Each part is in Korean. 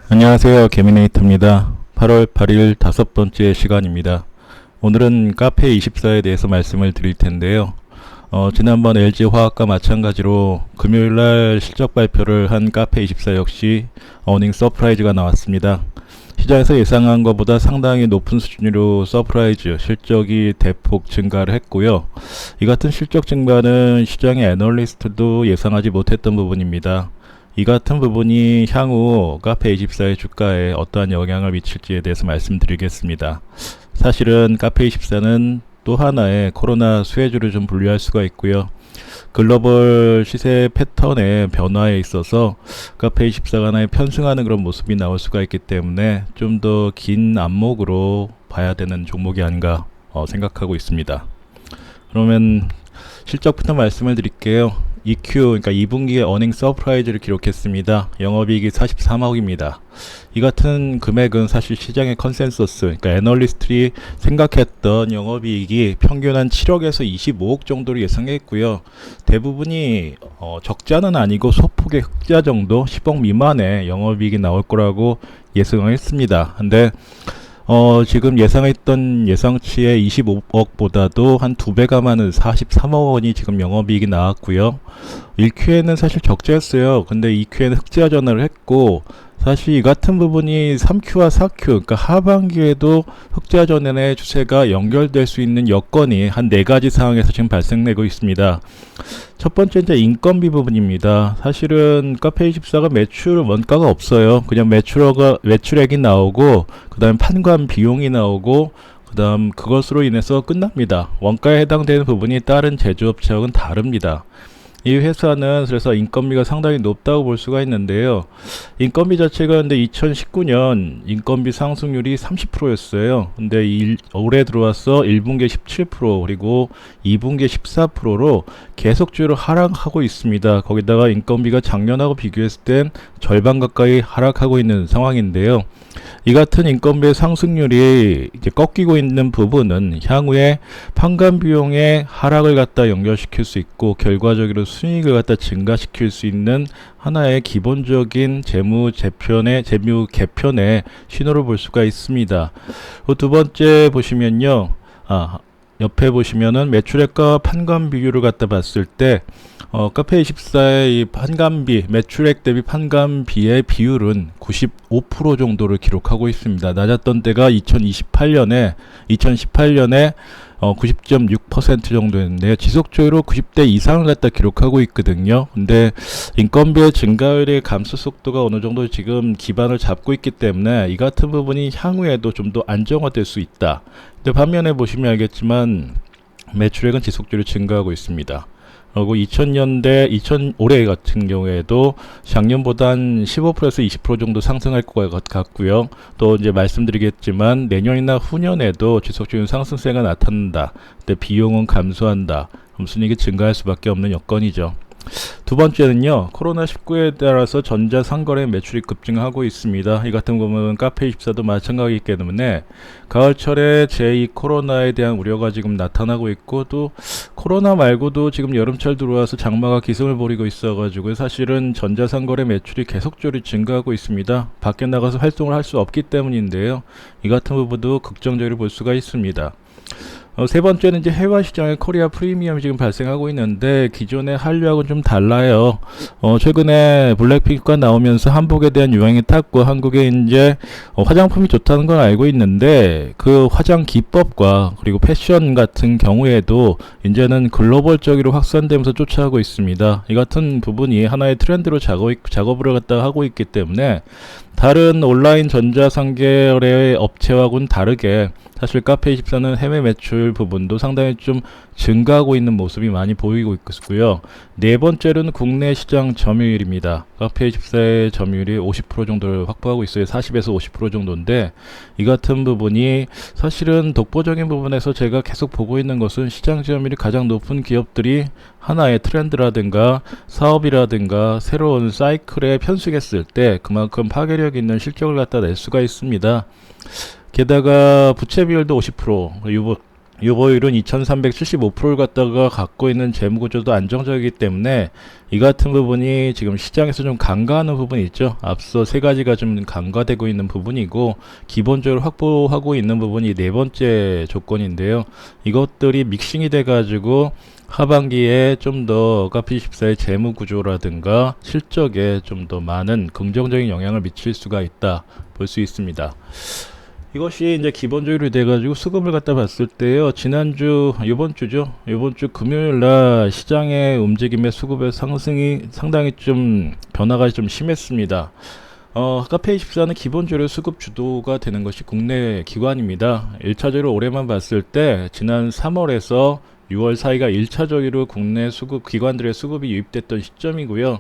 안녕하세요. 개미네이터입니다. 8월 8일 다섯 번째 시간입니다. 오늘은 카페24에 대해서 말씀을 드릴 텐데요. 지난번 LG화학과 마찬가지로 금요일날 실적 발표를 한 카페24 역시 어닝 서프라이즈가 나왔습니다. 시장에서 예상한 것보다 상당히 높은 수준으로 서프라이즈 실적이 대폭 증가를 했고요. 이 같은 실적 증가는 시장의 애널리스트도 예상하지 못했던 부분입니다. 이 같은 부분이 향후 카페24의 주가에 어떠한 영향을 미칠지에 대해서 말씀드리겠습니다. 사실은 카페24는 또 하나의 코로나 수혜주를 좀 분류할 수가 있고요. 글로벌 시세 패턴의 변화에 있어서 카페24가 하나의 편승하는 그런 모습이 나올 수가 있기 때문에 좀 더 긴 안목으로 봐야 되는 종목이 아닌가 생각하고 있습니다. 그러면 실적부터 말씀을 드릴게요. EQ, 그러니까 2분기에 어닝 서프라이즈를 기록했습니다. 영업이익이 43억입니다. 이 같은 금액은 사실 시장의 컨센서스, 그러니까 애널리스트들이 생각했던 영업이익이 평균 한 7억에서 25억 정도로 예상했고요. 대부분이 적자는 아니고 소폭의 흑자 정도, 10억 미만의 영업이익이 나올 거라고 예상을 했습니다. 근데 지금 예상했던 예상치의 25억보다도 한 2배가 많은 43억 원이 지금 영업이익이 나왔고요. 1Q에는 사실 적자였어요. 근데 2Q에는 흑자 전환을 했고, 사실 이 같은 부분이 3Q와 4Q, 그러니까 하반기에도 흑자 전환의 추세가 연결될 수 있는 여건이 한 4가지 상황에서 지금 발생되고 있습니다. 첫 번째 이제 인건비 부분입니다. 사실은 카페24가 매출 원가가 없어요. 그냥 매출액이 나오고, 그 다음 판관 비용이 나오고, 그 다음 그것으로 인해서 끝납니다. 원가에 해당되는 부분이 다른 제조업체하고는 다릅니다. 이 회사는 그래서 인건비가 상당히 높다고 볼 수가 있는데요. 인건비 자체가 근데 2019년 인건비 상승률이 30%였어요. 근데 올해 들어와서 1분기에 17% 그리고 2분기에 14%로 계속적으로 하락하고 있습니다. 거기다가 인건비가 작년하고 비교했을 땐 절반 가까이 하락하고 있는 상황인데요. 이 같은 인건비의 상승률이 이제 꺾이고 있는 부분은 향후에 판관 비용의 하락을 갖다 연결시킬 수 있고 결과적으로 수익을 갖다 증가시킬 수 있는 하나의 기본적인 재무 개편의 신호를 볼 수가 있습니다. 두 번째 보시면요. 옆에 보시면은 매출액과 판관 비율을 갖다 봤을 때 카페24의 이 판관비, 매출액 대비 판관비의 비율은 95% 정도를 기록하고 있습니다. 낮았던 때가 2018년에 90.6% 정도였는데요. 지속적으로 90대 이상을 갖다 기록하고 있거든요. 근데 인건비의 증가율의 감소 속도가 어느 정도 지금 기반을 잡고 있기 때문에 이 같은 부분이 향후에도 좀 더 안정화될 수 있다. 근데 반면에 보시면 알겠지만 매출액은 지속적으로 증가하고 있습니다. 그리고 올해 같은 경우에도 작년보다 한 15%에서 20% 정도 상승할 것 같고요. 또 이제 말씀드리겠지만 내년이나 후년에도 지속적인 상승세가 나타난다. 근데 비용은 감소한다. 그럼 순이익이 증가할 수밖에 없는 여건이죠. 두 번째는요, 코로나19에 따라서 전자상거래 매출이 급증하고 있습니다. 이 같은 부분은 카페24도 마찬가지이기 때문에 가을철에 제2 코로나에 대한 우려가 지금 나타나고 있고, 또 코로나 말고도 지금 여름철 들어와서 장마가 기승을 부리고 있어가지고 사실은 전자상거래 매출이 계속적으로 증가하고 있습니다. 밖에 나가서 활동을 할 수 없기 때문인데요. 이 같은 부분도 긍정적으로 볼 수가 있습니다. 세 번째는 이제 해외 시장의 코리아 프리미엄이 지금 발생하고 있는데 기존의 한류하고는 좀 달라요. 최근에 블랙핑크가 나오면서 한복에 대한 유행이 탔고 한국에 이제 화장품이 좋다는 걸 알고 있는데 그 화장 기법과 그리고 패션 같은 경우에도 이제는 글로벌적으로 확산되면서 쫓아가고 있습니다. 이 같은 부분이 하나의 트렌드로 작업을 갖다 하고 있기 때문에 다른 온라인 전자상거래 업체와는 다르게 사실 카페24는 해외 매출 부분도 상당히 좀 증가하고 있는 모습이 많이 보이고 있고요. 네 번째로는 국내 시장 점유율입니다. 카페24의 점유율이 50% 정도를 확보하고 있어요. 40에서 50% 정도인데 이 같은 부분이 사실은 독보적인 부분에서 제가 계속 보고 있는 것은 시장 점유율이 가장 높은 기업들이 하나의 트렌드라든가 사업이라든가 새로운 사이클에 편승했을 때 그만큼 파괴력 있는 실적을 갖다 낼 수가 있습니다. 게다가 부채 비율도 50%, 유보율은 2375%를 갖다가 갖고 있는 재무구조도 안정적이기 때문에 이 같은 부분이 지금 시장에서 좀 간과하는 부분이 있죠. 앞서 세 가지가 좀 간과되고 있는 부분이고, 기본적으로 확보하고 있는 부분이 네 번째 조건인데요. 이것들이 믹싱이 돼 가지고 하반기에 좀 더 카페24의 재무구조라든가 실적에 좀 더 많은 긍정적인 영향을 미칠 수가 있다 볼 수 있습니다. 이것이 이제 기본적으로 돼가지고 수급을 갖다 봤을 때요, 지난주, 이번 주죠, 이번 주 금요일 날 시장의 움직임의 수급의 상승이 상당히 좀 변화가 좀 심했습니다. 카페24는 기본적으로 수급 주도가 되는 것이 국내 기관입니다. 1차적으로 올해만 봤을 때 지난 3월에서 6월 사이가 1차적으로 국내 수급 기관들의 수급이 유입됐던 시점이고요.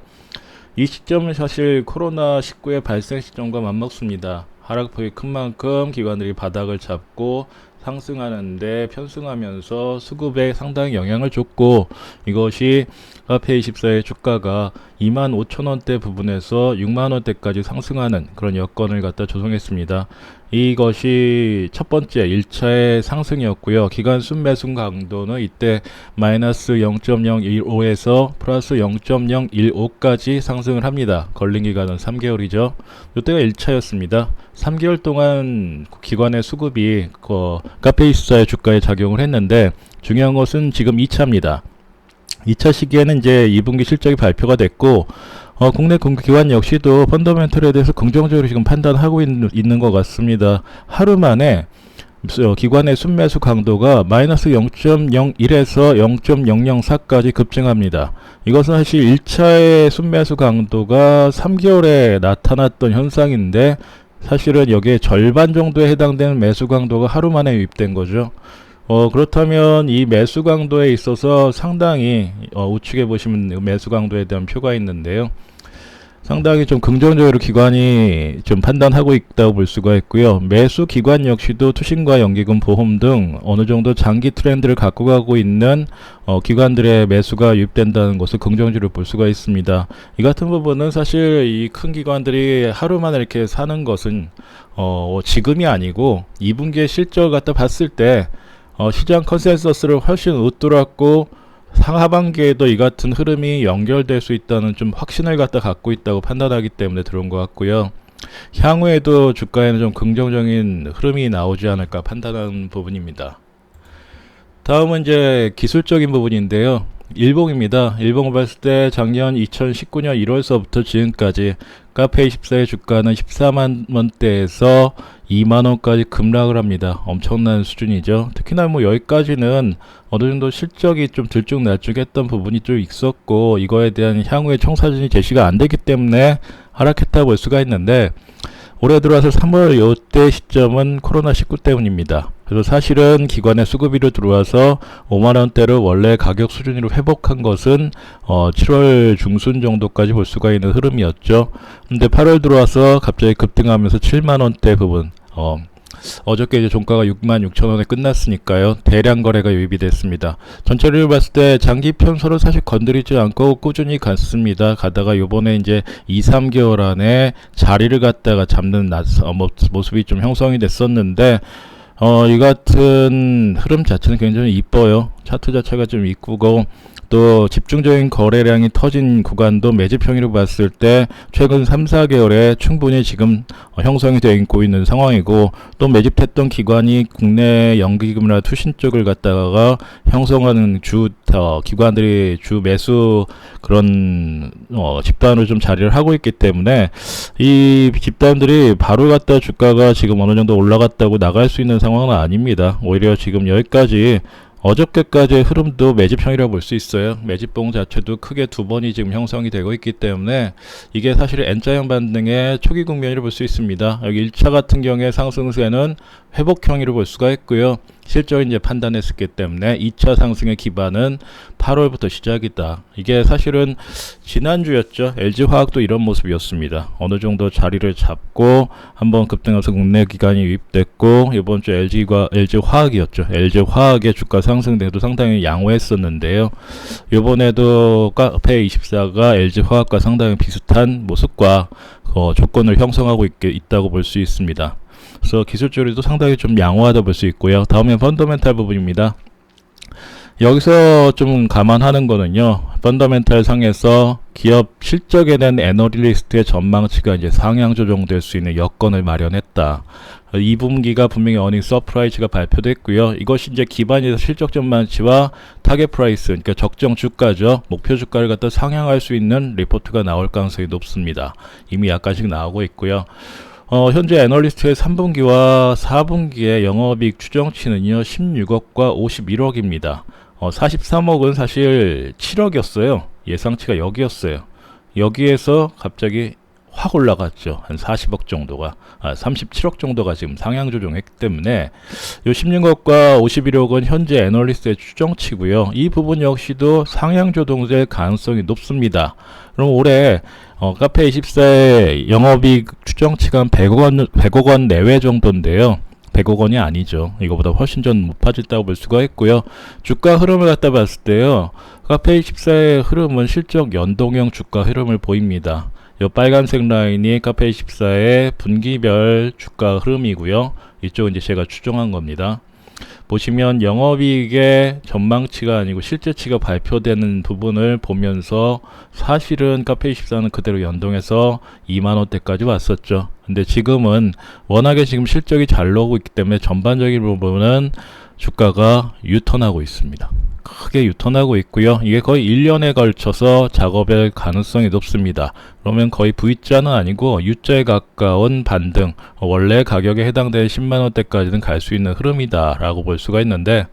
이 시점은 사실 코로나19의 발생 시점과 맞먹습니다. 하락폭이 큰 만큼 기관들이 바닥을 잡고 상승하는데 편승하면서 수급에 상당히 영향을 줬고, 이것이 카페24의 주가가 25,000원대 부분에서 6만원대까지 상승하는 그런 여건을 갖다 조성했습니다. 이것이 첫 번째 1차의 상승이었고요. 기간 순매수 강도는 이때 마이너스 0.015에서 플러스 0.015까지 상승을 합니다. 걸린 기간은 3개월이죠. 이때가 1차였습니다. 3개월 동안 기관의 수급이 카페24의 주가에 작용을 했는데, 중요한 것은 지금 2차입니다. 2차 시기에는 이제 2분기 실적이 발표가 됐고, 국내 기관 역시도 펀더멘털에 대해서 긍정적으로 지금 판단하고 있는 것 같습니다. 하루 만에 기관의 순매수 강도가 마이너스 0.01에서 0.004까지 급증합니다. 이것은 사실 1차의 순매수 강도가 3개월에 나타났던 현상인데, 사실은 여기에 절반 정도에 해당되는 매수 강도가 하루 만에 유입된 거죠. 그렇다면 이 매수 강도에 있어서 상당히 우측에 보시면 매수 강도에 대한 표가 있는데요. 상당히 좀 긍정적으로 기관이 좀 판단하고 있다고 볼 수가 있고요. 매수 기관 역시도 투신과 연기금, 보험 등 어느 정도 장기 트렌드를 갖고 가고 있는 기관들의 매수가 유입된다는 것을 긍정적으로 볼 수가 있습니다. 이 같은 부분은 사실 이 큰 기관들이 하루 만에 이렇게 사는 것은 지금이 아니고 2분기의 실적을 갖다 봤을 때 시장 컨센서스를 훨씬 웃돌았고, 상하반기에도 이 같은 흐름이 연결될 수 있다는 좀 확신을 갖고 있다고 판단하기 때문에 들어온 것 같고요. 향후에도 주가에는 좀 긍정적인 흐름이 나오지 않을까 판단하는 부분입니다. 다음은 이제 기술적인 부분인데요. 일봉입니다. 일봉을 봤을 때 작년 2019년 1월서부터 지금까지 카페24의 주가는 14만원대에서 2만원까지 급락을 합니다. 엄청난 수준이죠. 특히나 여기까지는 어느 정도 실적이 좀 들쭉날쭉했던 부분이 좀 있었고, 이거에 대한 향후의 청사진이 제시가 안 되기 때문에 하락했다 볼 수가 있는데, 올해 들어와서 3월 요때 시점은 코로나19 때문입니다. 그래서 사실은 기관의 수급이로 들어와서 5만원대를 원래 가격 수준으로 회복한 것은 7월 중순 정도까지 볼 수가 있는 흐름이었죠. 근데 8월 들어와서 갑자기 급등하면서 7만원대 부분, 어저께 이제 종가가 66,000원에 끝났으니까요. 대량 거래가 유입이 됐습니다. 전체를 봤을 때 장기 편서를 사실 건드리지 않고 꾸준히 갔습니다. 가다가 요번에 이제 2-3개월 안에 자리를 갖다가 잡는 모습이 좀 형성이 됐었는데, 이 같은 흐름 자체는 굉장히 이뻐요. 차트 자체가 좀 이쁘고, 또 집중적인 거래량이 터진 구간도 매집형으로 봤을 때 최근 3-4개월에 충분히 지금 형성이 되고 있는 상황이고, 또 매집했던 기관이 국내 연기금이나 투신 쪽을 갖다가 형성하는 기관들이 주 매수 그런 집단으로 좀 자리를 하고 있기 때문에, 이 집단들이 바로 갖다 주가가 지금 어느 정도 올라갔다고 나갈 수 있는 상황은 아닙니다. 오히려 지금 여기까지 어저께까지의 흐름도 매집형이라고 볼 수 있어요. 매집봉 자체도 크게 두 번이 지금 형성이 되고 있기 때문에 이게 사실 N자형 반등의 초기 국면이라고 볼 수 있습니다. 여기 1차 같은 경우에 상승세는 회복형이라고 볼 수가 있고요. 실적을 이제 판단했었기 때문에 2차 상승의 기반은 8월부터 시작이다. 이게 사실은 지난주였죠. LG화학도 이런 모습이었습니다. 어느 정도 자리를 잡고 한번 급등해서 국내 기관이 유입됐고, 이번 주 LG화학이었죠. LG화학의 주가 상승대도 상당히 양호했었는데요. 이번에도 카페24가 LG화학과 상당히 비슷한 모습과 조건을 형성하고 있다고 볼 수 있습니다. 그래서 기술적으로도 상당히 좀 양호하다 볼 수 있고요. 다음엔 펀더멘탈 부분입니다. 여기서 좀 감안하는 거는요, 펀더멘탈 상에서 기업 실적에 대한 애널리스트의 전망치가 이제 상향 조정될 수 있는 여건을 마련했다. 2분기가 분명히 어닝 서프라이즈가 발표됐고요. 이것이 이제 기반이 돼서 실적 전망치와 타겟 프라이스, 그러니까 적정 주가죠. 목표 주가를 갖다 상향할 수 있는 리포트가 나올 가능성이 높습니다. 이미 약간씩 나오고 있고요. 현재 애널리스트의 3분기와 4분기의 영업이익 추정치는요, 16억과 51억입니다. 43억은 사실 7억이었어요. 예상치가 여기였어요. 여기에서 갑자기 확 올라갔죠. 한 40억 정도가, 37억 정도가 지금 상향 조정했기 때문에 요 16억과 51억은 현재 애널리스트의 추정치고요. 이 부분 역시도 상향 조정될 가능성이 높습니다. 그럼 올해 카페24의 영업이익 추정치가 한 100억 원 내외 정도인데요. 100억 원이 아니죠. 이거보다 훨씬 전 높아졌다고 볼 수가 있고요. 주가 흐름을 갖다 봤을 때요, 카페24의 흐름은 실적 연동형 주가 흐름을 보입니다. 이 빨간색 라인이 카페24의 분기별 주가 흐름이고요. 이쪽은 이제 제가 추정한 겁니다. 보시면 영업이익의 전망치가 아니고 실제치가 발표되는 부분을 보면서 사실은 카페24는 그대로 연동해서 2만원대까지 왔었죠. 근데 지금은 워낙에 지금 실적이 잘 나오고 있기 때문에 전반적인 부분은 주가가 유턴하고 있습니다. 크게 유턴하고 있고요. 이게 거의 1년에 걸쳐서 작업할 가능성이 높습니다. 그러면 거의 V자는 아니고 U자에 가까운 반등, 원래 가격에 해당되는 10만원대까지는 갈 수 있는 흐름이다 라고 볼 수가 있는데,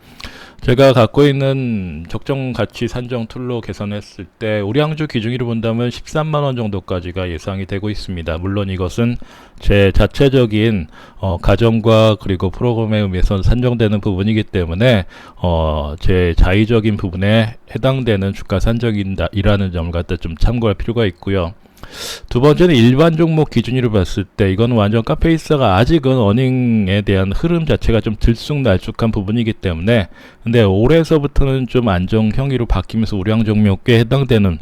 제가 갖고 있는 적정 가치 산정 툴로 계산했을 때 우량주 기준으로 본다면 13만원 정도까지가 예상이 되고 있습니다. 물론 이것은 제 자체적인 가정과 그리고 프로그램에 의해서 산정되는 부분이기 때문에 제 자의적인 부분에 해당되는 주가 산정이라는 점을 갖다 좀 참고할 필요가 있고요. 두 번째는 일반 종목 기준으로 봤을 때 이건 완전 카페24가 아직은 어닝에 대한 흐름 자체가 좀 들쑥날쑥한 부분이기 때문에, 근데 올해서부터는 좀 안정형으로 바뀌면서 우량 종목에 해당되는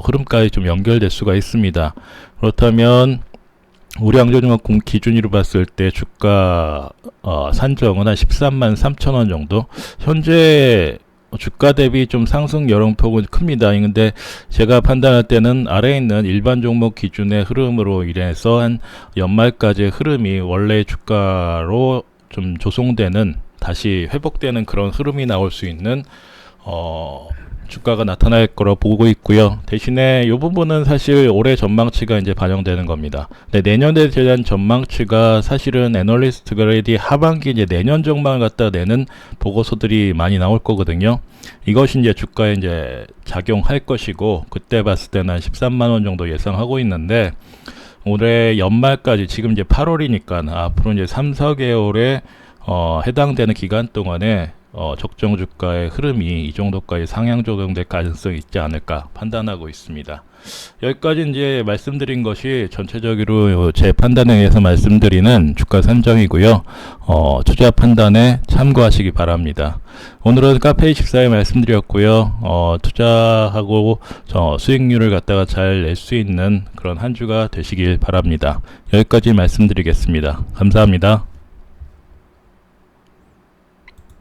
흐름까지 좀 연결될 수가 있습니다. 그렇다면 우량 종목 기준으로 봤을 때 주가 산정은 한 13만 3천원 정도, 현재 주가 대비 좀 상승 여론폭은 큽니다. 근데 제가 판단할 때는 아래에 있는 일반 종목 기준의 흐름으로 인해서 한 연말까지의 흐름이 원래 주가로 좀 조성되는, 다시 회복되는 그런 흐름이 나올 수 있는 주가가 나타날 거라 보고 있고요. 대신에 이 부분은 사실 올해 전망치가 이제 반영되는 겁니다. 근데 내년에 대한 전망치가 사실은 애널리스트들이 하반기 이제 내년 전망을 갖다 내는 보고서들이 많이 나올 거거든요. 이것이 이제 주가에 이제 작용할 것이고, 그때 봤을 때는 한 13만원 정도 예상하고 있는데, 올해 연말까지 지금 이제 8월이니까 앞으로 이제 3, 4개월에 해당되는 기간 동안에 적정 주가의 흐름이 이 정도까지 상향 조정될 가능성이 있지 않을까 판단하고 있습니다. 여기까지 이제 말씀드린 것이 전체적으로 제 판단에 의해서 말씀드리는 주가 산정이고요. 투자 판단에 참고하시기 바랍니다. 오늘은 카페24에 말씀드렸고요. 투자하고 수익률을 갖다가 잘 낼 수 있는 그런 한 주가 되시길 바랍니다. 여기까지 말씀드리겠습니다. 감사합니다.